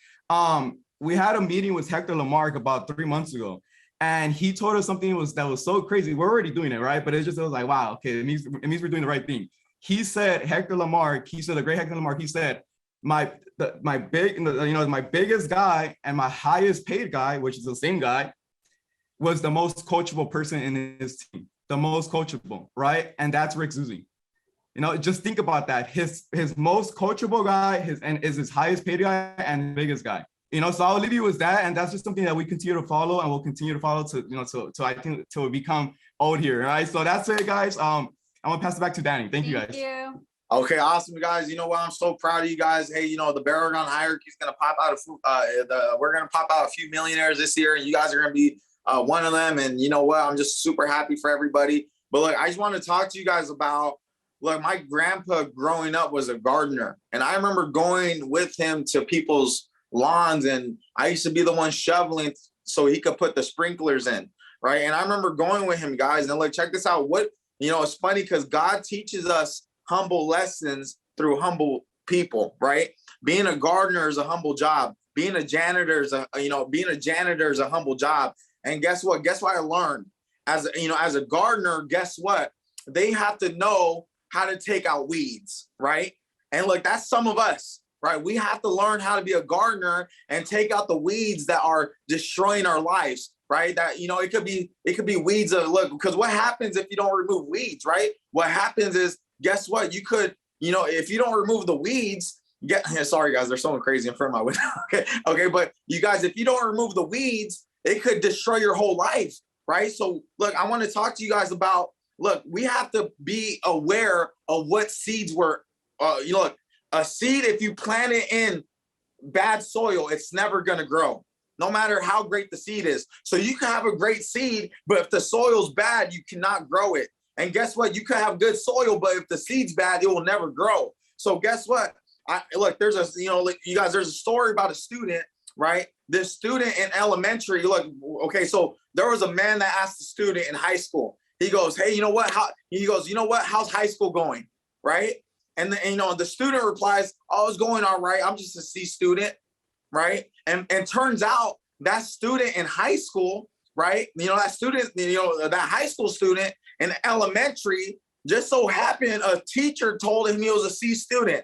We had a meeting with Hector Lamarck about 3 months ago, and he told us something that was so crazy. We're already doing it, right? But it was like, wow, okay, it means we're doing the right thing. He said, the great Hector Lamarck, he said, my biggest guy and my highest paid guy, which is the same guy, was the most coachable person in his team, the most coachable, right? And that's Rick Zuzi. You know, just think about that. His most coachable guy is his highest paid guy and his biggest guy. You know, so I'll leave you with that, and that's just something that we continue to follow, and we'll continue to follow I think till we become old here. All right, so that's it, guys. I'm gonna pass it back to Danny. Thank you, guys. Thank you. Okay, awesome, guys. You know what? I'm so proud of you guys. Hey, you know, the Barragan hierarchy is gonna pop out we're gonna pop out a few millionaires this year, and you guys are gonna be one of them. And you know what? I'm just super happy for everybody. But look, I just want to talk to you guys about, look, my grandpa growing up was a gardener, and I remember going with him to people's lawns, and I used to be the one shoveling so he could put the sprinklers in, right? And I remember going with him, guys, and look, check this out. What, you know, it's funny because God teaches us humble lessons through humble people, right? Being a gardener is a humble job. Being a janitor is a humble job. And guess what? Guess what I learned? As a gardener, guess what? They have to know how to take out weeds, right? And look, that's some of us. Right, we have to learn how to be a gardener and take out the weeds that are destroying our lives. Right, that, you know, it could be weeds of, look, because what happens if you don't remove weeds? Right, what happens is, guess what? You could, you know, if you don't remove the weeds, sorry guys, there's someone crazy in front of my window. okay, but you guys, if you don't remove the weeds, it could destroy your whole life. Right, so look, I want to talk to you guys about, look, we have to be aware of what seeds were, look. A seed, if you plant it in bad soil, it's never going to grow, no matter how great the seed is. So you can have a great seed, but if the soil's bad, you cannot grow it. And guess what? You could have good soil, but if the seed's bad, it will never grow. So guess what? There's a story about a student, right? This student in elementary, look, okay, so there was a man that asked the student in high school. He goes, hey, you know what? How's high school going? Right? And the student replies, oh, it's going all right. I'm just a C student, right? And turns out that student in high school, right? You know, that high school student in elementary, just so happened a teacher told him he was a C student.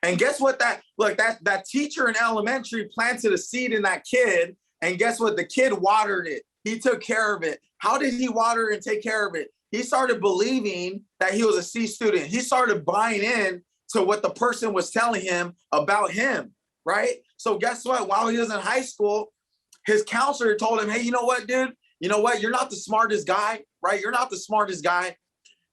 And guess what? That teacher in elementary planted a seed in that kid. And guess what? The kid watered it. He took care of it. How did he water and take care of it? He started believing that he was a C student. He started buying in to what the person was telling him about him, right? So guess what? While he was in high school, his counselor told him, hey, you know what, dude? You know what? You're not the smartest guy, right? You're not the smartest guy.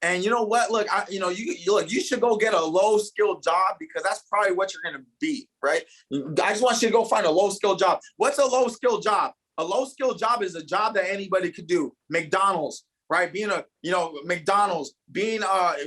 And you know what? Look, you should go get a low-skilled job, because that's probably what you're going to be, right? I just want you to go find a low-skilled job. What's a low-skilled job? A low-skilled job is a job that anybody could do. McDonald's. Right, McDonald's,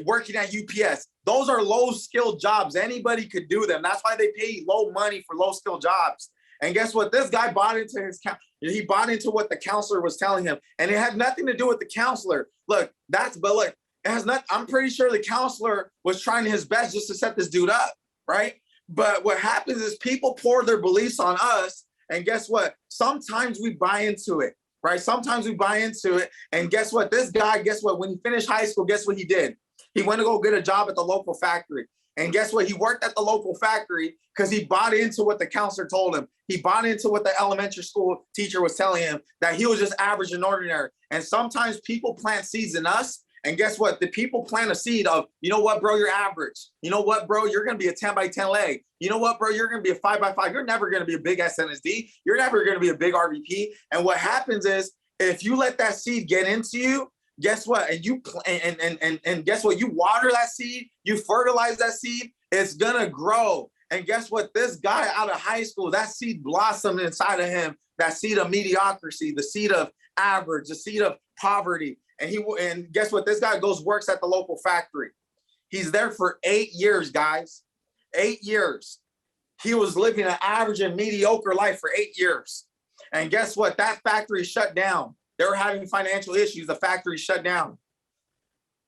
working at UPS, those are low-skilled jobs. Anybody could do them. That's why they pay low money for low-skilled jobs. And guess what? This guy bought into what the counselor was telling him, and it had nothing to do with the counselor. Look, it has not. I'm pretty sure the counselor was trying his best just to set this dude up, right? But what happens is people pour their beliefs on us, and guess what? Sometimes we buy into it. Right? Sometimes we buy into it. And guess what? This guy, when he finished high school, guess what he did? He went to go get a job at the local factory. And guess what? He worked at the local factory because he bought into what the counselor told him. He bought into what the elementary school teacher was telling him, that he was just average and ordinary. And sometimes people plant seeds in us. And guess what? The people plant a seed of, you know what, bro, you're average. You know what, bro, you're going to be a 10 by 10 leg. You know what, bro, you're going to be a 5 by 5. You're never going to be a big SNSD. You're never going to be a big RVP. And what happens is, if you let that seed get into you, guess what? And you and guess what? You water that seed, you fertilize that seed, it's gonna grow. And guess what? This guy out of high school, that seed blossomed inside of him, that seed of mediocrity, the seed of average, the seed of poverty. And guess what? This guy works at the local factory. He's there for 8 years, guys. 8 years. He was living an average and mediocre life for 8 years. And guess what? That factory shut down. They were having financial issues. The factory shut down.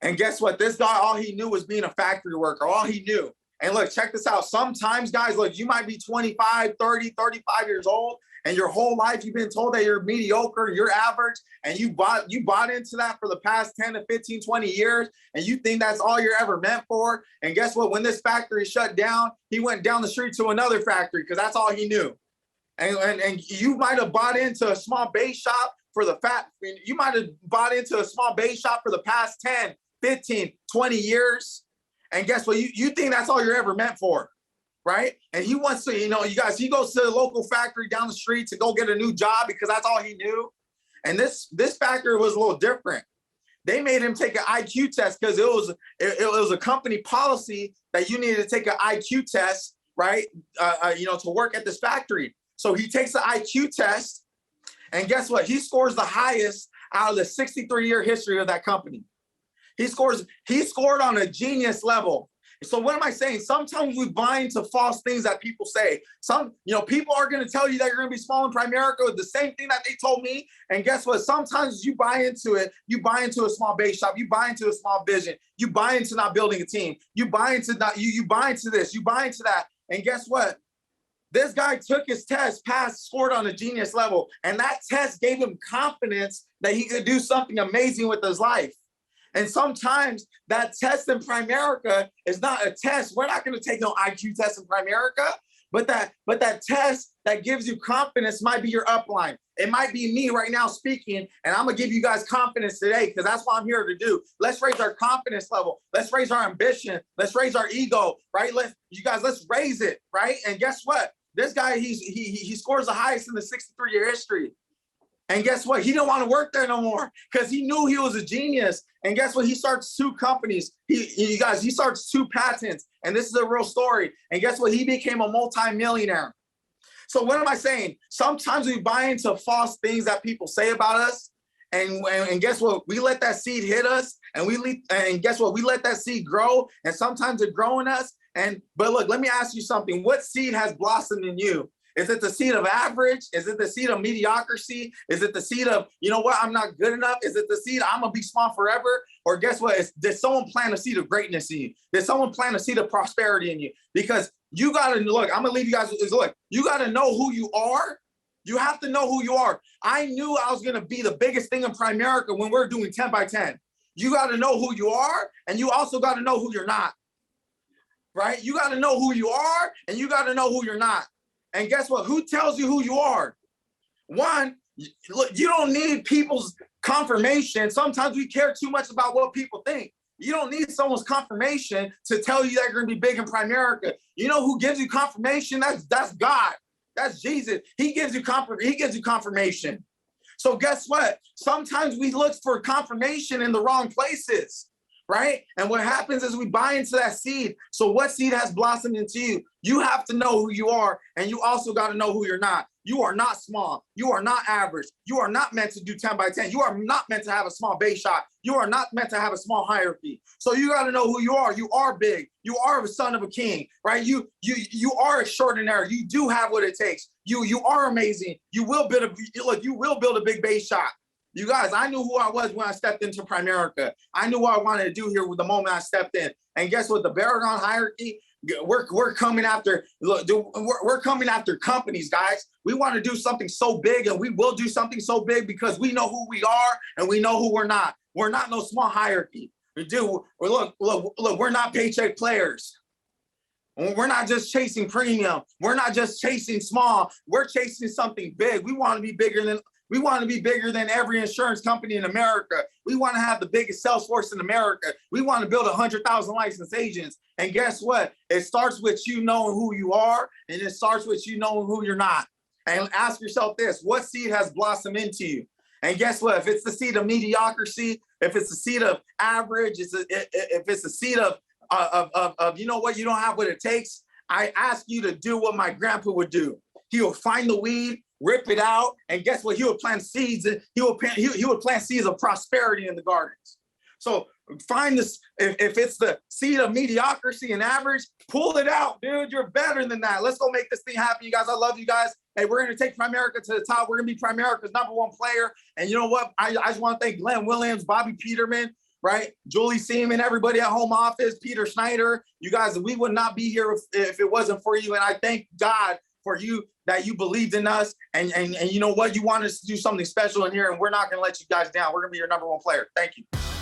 And guess what? This guy, all he knew was being a factory worker. All he knew. And look, check this out. Sometimes, guys, look, you might be 25, 30, 35 years old, and your whole life you've been told that you're mediocre, you're average, and you bought into that for the past 10 to 15, 20 years, and you think that's all you're ever meant for. And guess what? When this factory shut down, he went down the street to another factory because that's all he knew. And you might have bought into a small base shop for the you might have bought into a small base shop for the past 10, 15, 20 years. And guess what? You think that's all you're ever meant for, right? And he wants to, you guys, he goes to the local factory down the street to go get a new job because that's all he knew. And this factory was a little different. They made him take an IQ test because it was a company policy that you needed to take an IQ test, right? To work at this factory. So he takes the IQ test, and guess what? He scores the highest out of the 63-year history of that company. He scored on a genius level. So what am I saying? Sometimes we buy into false things that people say. People are going to tell you that you're going to be small in Primerica with the same thing that they told me. And guess what? Sometimes you buy into it. You buy into a small base shop. You buy into a small vision. You buy into not building a team. You buy into you buy into this. You buy into that. And guess what? This guy took his test, passed, scored on a genius level. And that test gave him confidence that he could do something amazing with his life. And sometimes that test in Primerica is not a test. We're not going to take no IQ test in Primerica, but that test that gives you confidence might be your upline. It might be me right now speaking, and I'm going to give you guys confidence today because that's what I'm here to do. Let's raise our confidence level. Let's raise our ambition. Let's raise our ego, right? Let's raise it, right? And guess what? This guy, he scores the highest in the 63-year history. And guess what? He didn't want to work there no more because he knew he was a genius. And guess what? He starts 2 companies. He starts 2 patents. And this is a real story. And guess what? He became a multi-millionaire. So what am I saying? Sometimes we buy into false things that people say about us. And guess what? We let that seed hit us. And guess what? We let that seed grow. And sometimes it grow in us. But look, let me ask you something. What seed has blossomed in you? Is it the seed of average? Is it the seed of mediocrity? Is it the seed of, you know what, I'm not good enough? Is it the seed, I'm gonna be small forever? Or guess what? Did someone plant a seed of greatness in you? Did someone plant a seed of prosperity in you? Because you gotta, look, I'm gonna leave you guys with this. Look, you gotta know who you are. You have to know who you are. I knew I was gonna be the biggest thing in Primerica when we're doing 10 by 10. You gotta know who you are, and you also gotta know who you're not, right? You gotta know who you are, and you gotta know who you're not. And guess what? Who tells you who you are? One, look, you don't need people's confirmation. Sometimes we care too much about what people think. You don't need someone's confirmation to tell you that you're going to be big in Primerica. You know who gives you confirmation? That's God. That's Jesus. He gives you confirmation. So guess what? Sometimes we look for confirmation in the wrong places. Right? And what happens is we buy into that seed. So what seed has blossomed into you? You have to know who you are, and you also got to know who you're not. You are not small. You are not average. You are not meant to do 10 by 10. You are not meant to have a small base shot. You are not meant to have a small hierarchy. So you got to know who you are. You are big. You are a son of a king, right? You are extraordinary. You do have what it takes. You are amazing. You will build a big base shot. You guys, I knew who I was when I stepped into Primerica. I knew what I wanted to do here with the moment I stepped in. And guess what? The Barragan hierarchy, we're coming after. Look, we're coming after companies, guys. We want to do something so big, and we will do something so big because we know who we are and we know who we're not. We're not no small hierarchy. We do. Look. We're not paycheck players. We're not just chasing premium. We're not just chasing small. We're chasing something big. We want to be bigger than every insurance company in America. We want to have the biggest sales force in America. We want to build 100,000 licensed agents. And guess what? It starts with you knowing who you are, and it starts with you knowing who you're not. And ask yourself this: what seed has blossomed into you? And guess what? If it's the seed of mediocrity, if it's the seed of average, if it's the seed of you know what, you don't have what it takes, I ask you to do what my grandpa would do. He will find the weed, rip it out, and guess what? He would plant seeds. He would plant seeds of prosperity in the gardens. So find this. If it's the seed of mediocrity and average, pull it out, dude. You're better than that. Let's go make this thing happen, you guys. I love you guys. Hey, we're going to take Primerica to the top. We're going to be Primerica's #1 player. And you know what? I just want to thank Glenn Williams, Bobby Peterman, right? Julie Seman, everybody at home office, Peter Schneider. You guys, we would not be here if it wasn't for you. And I thank God for you, that you believed in us. And you know what? You want us to do something special in here, and we're not going to let you guys down. We're going to be your #1 player. Thank you.